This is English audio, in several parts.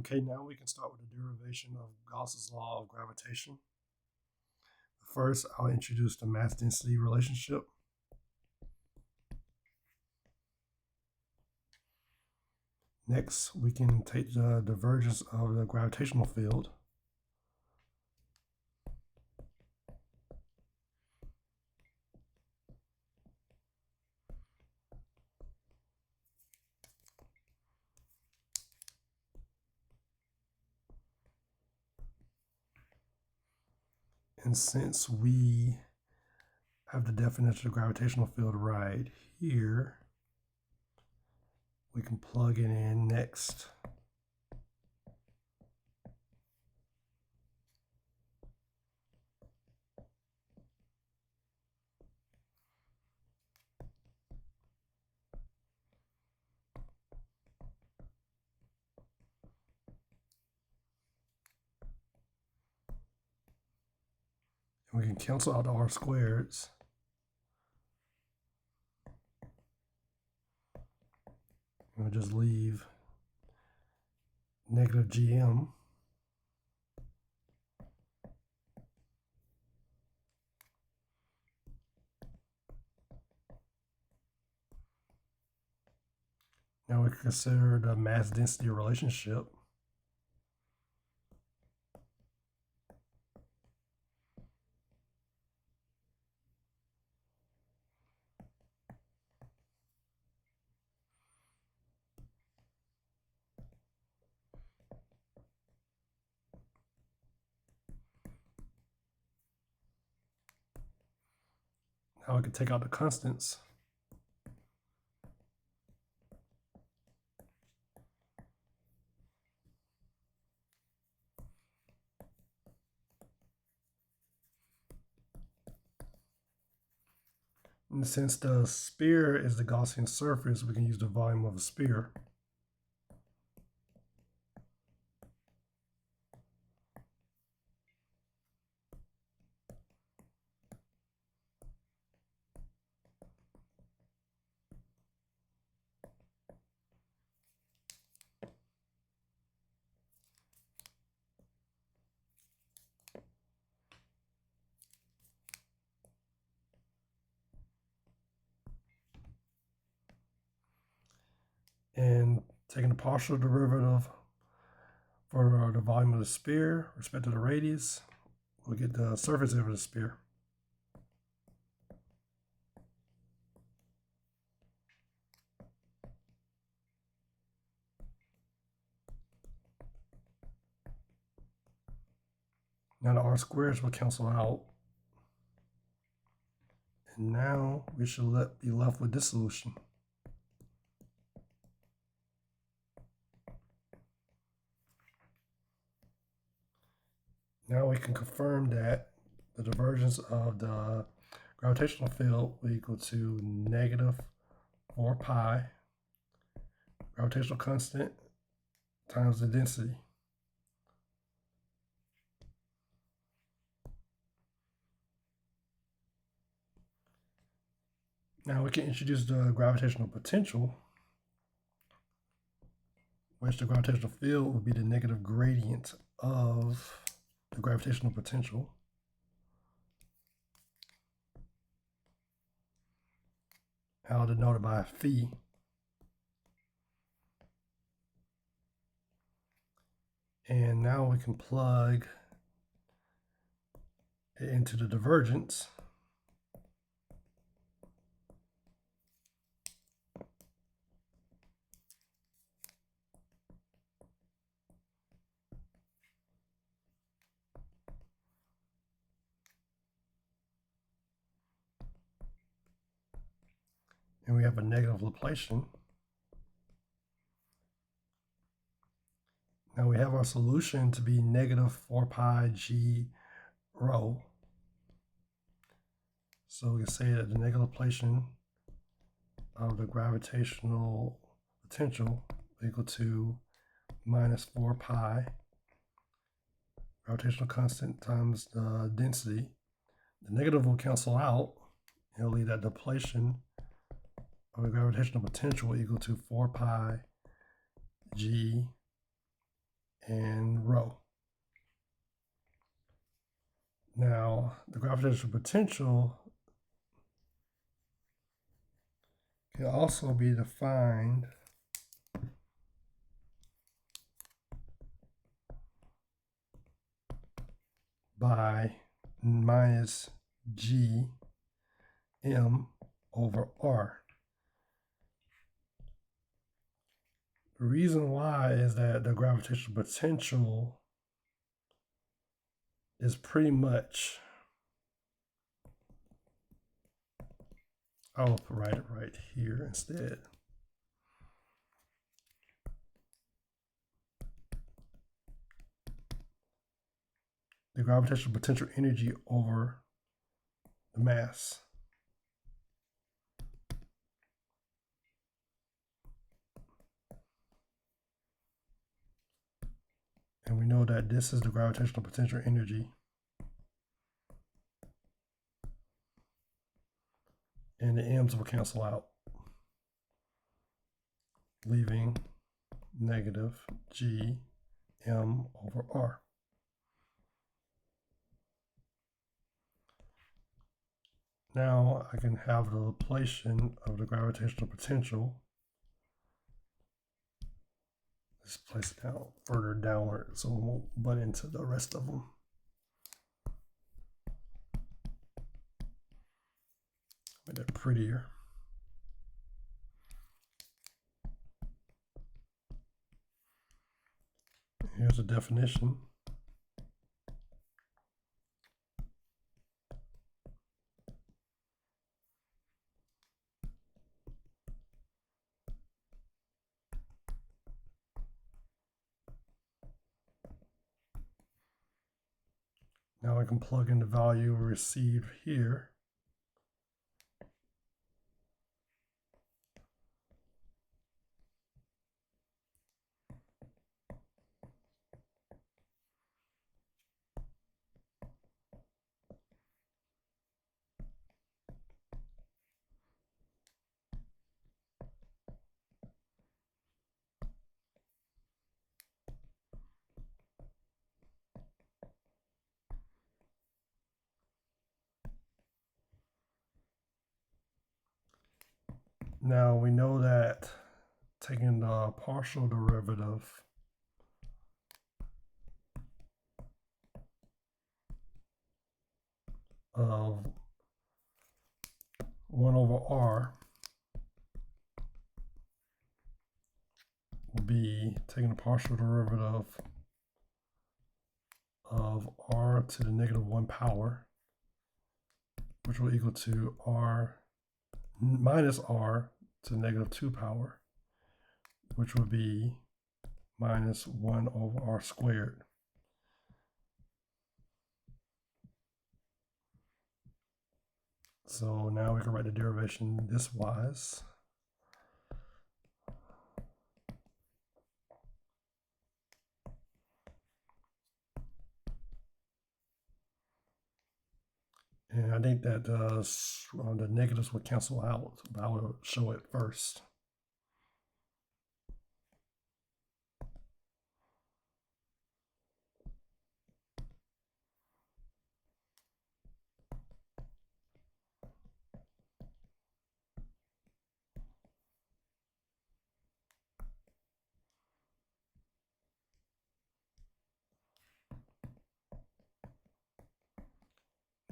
Okay, now we can start with the derivation of Gauss's law of gravitation. First, I'll introduce the mass-density relationship. Next, we can take the divergence of the gravitational field. And since we have the definition of gravitational field right here, we can plug it in next. And we can cancel out the r squareds. We'll just leave negative gm. Now we can consider the mass density relationship. Now we can take out the constants. And since the sphere is the Gaussian surface, we can use the volume of a sphere. And taking the partial derivative for the volume of the sphere with respect to the radius, we'll get the surface area of the sphere. Now the r squareds will cancel out. And now we should be left with this solution. Now we can confirm that the divergence of the gravitational field will equal to negative 4 pi gravitational constant times the density. Now we can introduce the gravitational potential, which the gravitational field will be the negative gradient of the gravitational potential. I'll denote it by phi. And now we can plug it into the divergence. And we have a negative Laplacian. Now we have our solution to be negative 4 pi g rho. So we can say that the negative Laplacian of the gravitational potential equal to minus 4 pi gravitational constant times the density. The negative will cancel out. It'll leave that Laplacian of the gravitational potential equal to 4 pi g and rho. Now, the gravitational potential can also be defined by minus g m over r. The reason why is that the gravitational potential is pretty much, I'll write it right here instead. The gravitational potential energy over the mass. And we know that this is the gravitational potential energy. And the m's will cancel out, leaving negative g m over r. Now I can have the Laplacian of the gravitational potential. Let's place it down further downward so it won't butt into the rest of them. Make that prettier. Here's a definition. Now I can plug in the value received here. Now we know that taking the partial derivative of 1 over r will be taking the partial derivative of r to the negative 1 power, which will equal to r minus r to the negative 2 power, which would be minus 1 over r squared. So now we can write the derivation this wise. And I think that the negatives would cancel out, but I will show it first.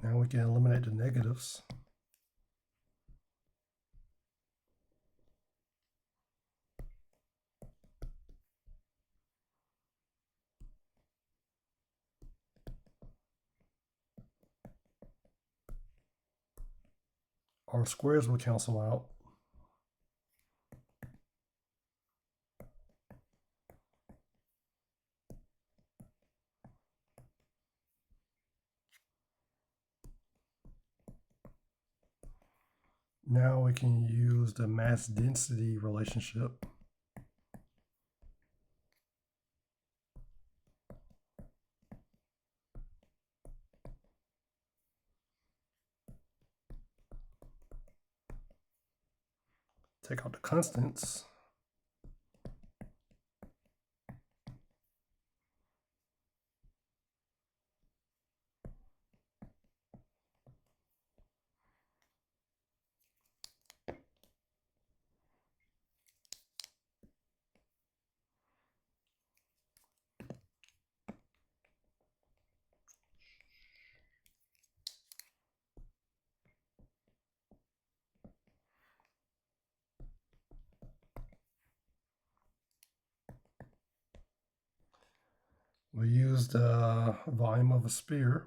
Now we can eliminate the negatives. R squares will cancel out. Now we can use the mass density relationship. Take out the constants. We use the volume of a sphere.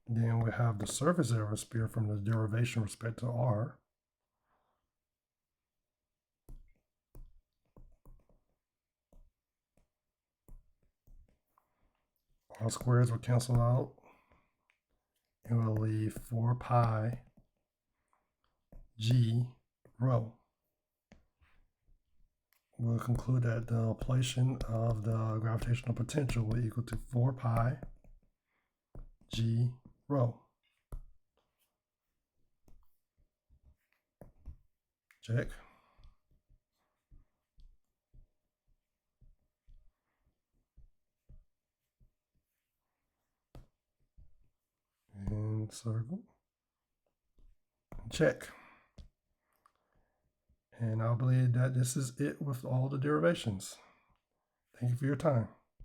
Then we have the surface area of a sphere from the derivation with respect to r. All squares will cancel out. And we'll leave 4 pi g rho. We'll conclude that the Laplacian of the gravitational potential will equal to 4 pi g rho. Check. And circle. Check. And I believe that this is it with all the derivations. Thank you for your time.